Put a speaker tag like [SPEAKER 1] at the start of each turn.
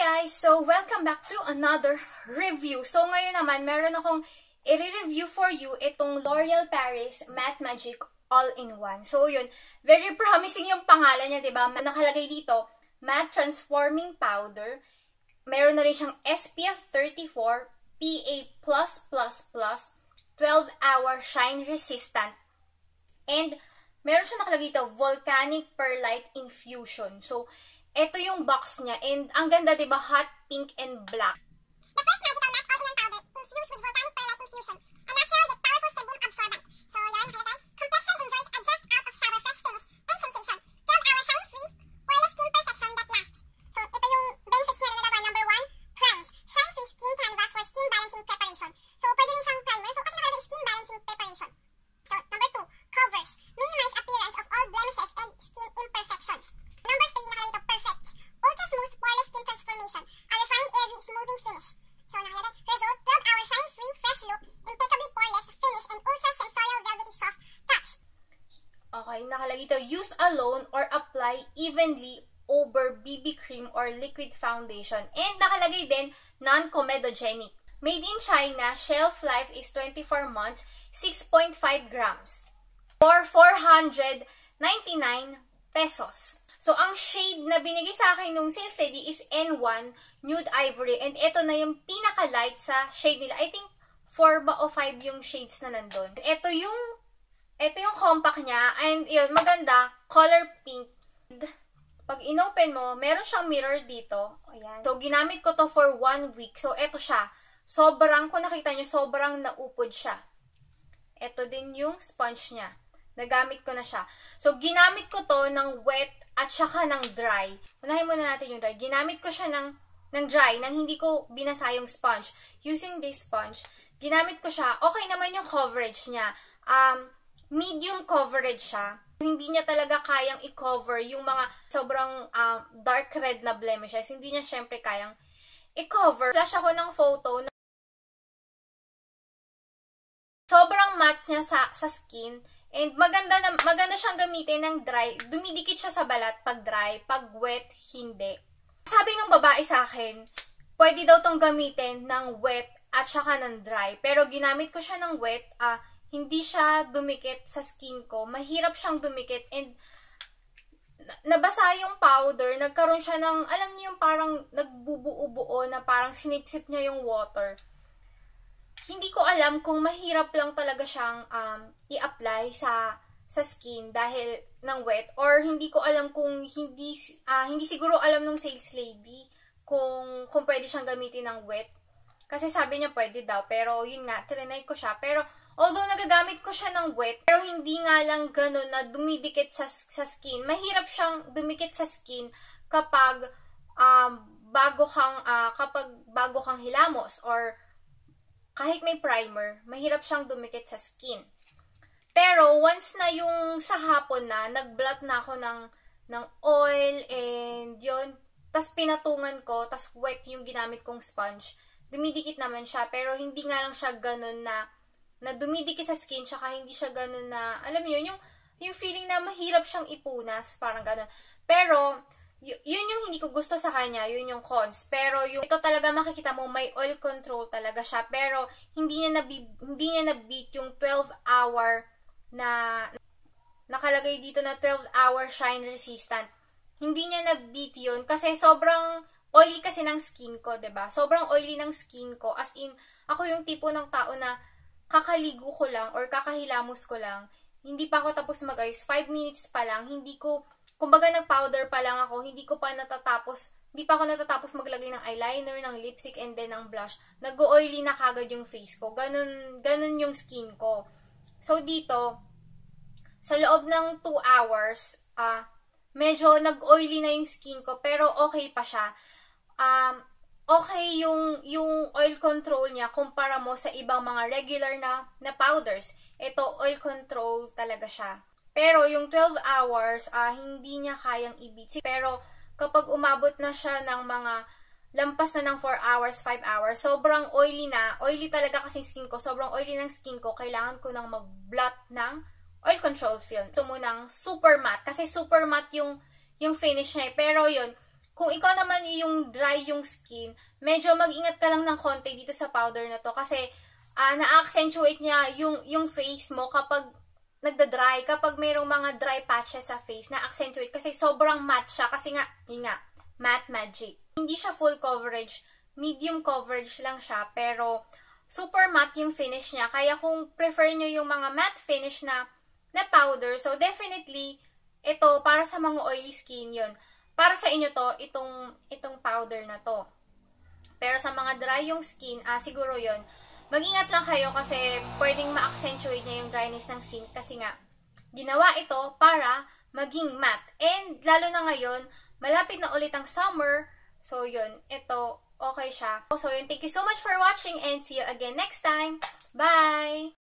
[SPEAKER 1] guys! So, welcome back to another review. So, ngayon naman, meron akong i-review for you itong L'Oreal Paris Matte Magic All-in-One. So, yun. Very promising yung pangalan niya, diba? Nakalagay dito, Matte Transforming Powder. Meron na rin siyang SPF 34, PA+++, 12-hour shine resistant. And, meron siya nakalagay dito, Volcanic Perlite Infusion. So, ito yung box niya. And ang ganda, diba? Hot pink and black.
[SPEAKER 2] The first Magical Matte All-in-One Powder infused with Volcanic Perlite Infusion. A natural yet powerful sebum absorbent. So, yan, nakalagay. Complexion enjoys a just out of shower fresh finish and sensation. 12-hour shine-free, poreless skin perfection that lasts. So, ito yung benefits niya na nagawa. Number 1, primes. Shine-free skin canvas for skin balancing preparation. So, pwede rin siyang primer. So, kasi nakalagay skin balancing preparation. So, number 2, covers. Minimize appearance of all blemishes and skin imperfections. Number 3, nakalagay ito, perfect. Ultra smooth poreless skin transformation. A refined airy smoothing finish. So, nakalagay, result, 12-hour shine-free fresh look, impeccably poreless finish, and ultra sensorial velvety soft touch.
[SPEAKER 1] Okay, nakalagay ito, use alone or apply evenly over BB cream or liquid foundation. And nakalagay din, non-comedogenic. Made in China, shelf life is 24 months, 6.5 grams. For 499 pesos. So, ang shade na binigay sa akin nung sales lady is N1 Nude Ivory. And ito na yung pinaka-light sa shade nila. I think 4 ba o 5 yung shades na nandun. Ito yung compact niya. And yun, maganda. Color pink. Pag inopen mo, meron siyang mirror dito. Ayan. So, ginamit ko to for 1 week. So, ito siya. Sobrang, kung nakita nyo, sobrang naupod siya. Ito din yung sponge niya. Nagamit ko na siya. So, ginamit ko to ng wet at saka ng dry. Unahin muna natin yung dry. Ginamit ko siya ng dry, nang hindi ko binasa yung sponge. Using this sponge, ginamit ko siya. Okay naman yung coverage niya. Medium coverage siya. Hindi niya talaga kayang i-cover yung mga sobrang dark red na blemishes. Hindi niya syempre kayang i-cover. Flash ako ng photo. Sobrang matte niya sa skin. And maganda siyang gamitin ng dry. Dumidikit siya sa balat pag dry, pag wet, hindi. Sabi ng babae sa akin, pwede daw tong gamitin ng wet at saka ng dry. Pero ginamit ko siya ng wet, hindi siya dumikit sa skin ko. Mahirap siyang dumikit and nabasa yung powder, nagkaroon siya ng, alam niyo yung parang nagbubuo-buo na parang sinipsip niya yung water. Hindi ko alam kung mahirap lang talaga siyang i-apply sa skin dahil ng wet, or hindi ko alam kung hindi siguro alam ng sales lady kung pwede siyang gamitin ng wet. Kasi sabi niya pwede daw, pero yun nga, trinay ko siya. Pero although nagagamit ko siya ng wet, pero hindi nga lang ganun na dumidikit sa skin. Mahirap siyang dumikit sa skin kapag bago kang hilamos or kahit may primer, mahirap siyang dumikit sa skin. Pero, once na yung sa hapon na, nag-blot na ako ng oil and yun, tas pinatungan ko, tas wet yung ginamit kong sponge, dumidikit naman siya, pero hindi nga lang siya ganun na dumidikit sa skin, tsaka hindi siya ganun na, alam niyo, yung feeling na mahirap siyang ipunas, parang ganun. Pero, yun yung hindi ko gusto sa kanya, yun yung cons. Pero ito talaga makikita mo, may oil control talaga siya. Pero hindi niya na-beat yung 12-hour na nakalagay dito na 12-hour shine resistant. Hindi niya na-beat yun kasi sobrang oily kasi ng skin ko, 'di ba? Sobrang oily ng skin ko. As in, ako yung tipo ng tao na kakaligo ko lang or kakahilamos ko lang. Hindi pa ako tapos mag-ayos. 5 minutes pa lang, kumbaga nag-powder pa lang ako, hindi pa ako natatapos maglagay ng eyeliner, ng lipstick, and then ng blush. Nag-oily na kagad yung face ko. Ganun yung skin ko. So, dito, sa loob ng 2 hours, medyo nag-oily na yung skin ko, pero okay pa siya. Okay yung oil control niya kumpara mo sa ibang mga regular na powders. Ito, oil control talaga siya. Pero yung 12 hours, hindi niya kayang i-beat. Pero kapag umabot na siya ng mga lampas na ng 4 hours, 5 hours, sobrang oily na. Oily talaga kasi skin ko. Sobrang oily ng skin ko. Kailangan ko nang mag-blot ng oil control film. So, munang super matte. Kasi super matte yung finish niya. Pero yun, kung ikaw naman yung dry yung skin, medyo mag-ingat ka lang ng konti dito sa powder na to kasi na-accentuate niya yung face mo kapag nagda-dry, kapag mayroong mga dry patches sa face, na-accentuate kasi sobrang matte siya kasi nga, yun nga, matte magic. Hindi siya full coverage, medium coverage lang siya, pero super matte yung finish niya. Kaya kung prefer nyo yung mga matte finish na powder, so definitely, ito, para sa mga oily skin yun. Para sa inyo to, itong powder na to. Pero sa mga dry yung skin, siguro yun, mag-ingat lang kayo kasi pwedeng ma-accentuate niya yung dryness ng skin kasi nga, ginawa ito para maging matte. And lalo na ngayon, malapit na ulit ang summer, so yun, ito, okay siya. So yun, thank you so much for watching and see you again next time. Bye!